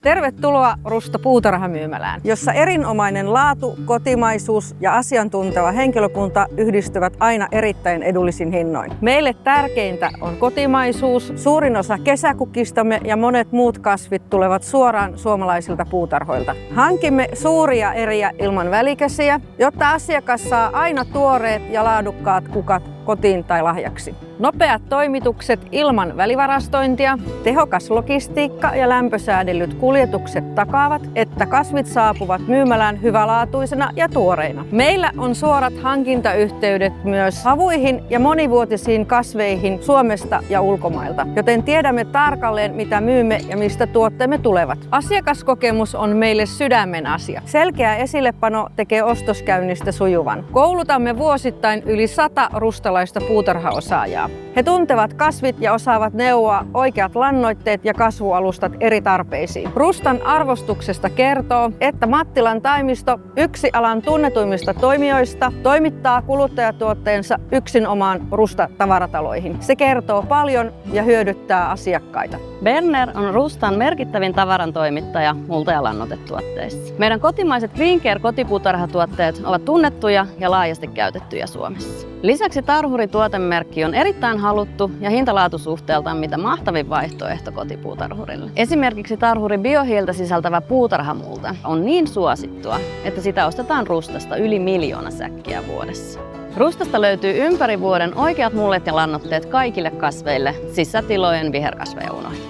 Tervetuloa Rusta puutarhamyymälään, jossa erinomainen laatu, kotimaisuus ja asiantunteva henkilökunta yhdistyvät aina erittäin edullisin hinnoin. Meille tärkeintä on kotimaisuus. Suurin osa kesäkukistamme ja monet muut kasvit tulevat suoraan suomalaisilta puutarhoilta. Hankimme suuria eriä ilman välikäsiä, jotta asiakas saa aina tuoreet ja laadukkaat kukat kotiin tai lahjaksi. Nopeat toimitukset ilman välivarastointia, tehokas logistiikka ja lämpösäädellyt kuljetukset takaavat, että kasvit saapuvat myymälään hyvälaatuisena ja tuoreina. Meillä on suorat hankintayhteydet myös havuihin ja monivuotisiin kasveihin Suomesta ja ulkomailta, joten tiedämme tarkalleen mitä myymme ja mistä tuotteemme tulevat. Asiakaskokemus on meille sydämen asia. Selkeä esillepano tekee ostoskäynnistä sujuvan. Koulutamme vuosittain yli 100 rustalaista puutarhaosaajaa. He tuntevat kasvit ja osaavat neuvoa oikeat lannoitteet ja kasvualustat eri tarpeisiin. Rustan arvostuksesta kertoo, että Mattilan taimisto, yksi alan tunnetuimmista toimijoista, toimittaa kuluttajatuotteensa yksinomaan Rusta-tavarataloihin. Se kertoo paljon ja hyödyttää asiakkaita. Berner on Rustan merkittävin tavarantoimittaja multa- ja lannoitetuotteissa. Meidän kotimaiset Green Care kotipuutarhatuotteet ovat tunnettuja ja laajasti käytettyjä Suomessa. Lisäksi Tarhuri-tuotemerkki on erittäin haluttu ja hintalaatusuhteeltaan mitä mahtavin vaihtoehto kotipuutarhurille. Esimerkiksi Tarhuri biohiiltä sisältävä puutarhamulta on niin suosittua, että sitä ostetaan Rustasta yli 1 miljoona säkkiä vuodessa. Rustasta löytyy ympäri vuoden oikeat mullet ja lannoitteet kaikille kasveille, sisätilojen viherkasveja unohtaa.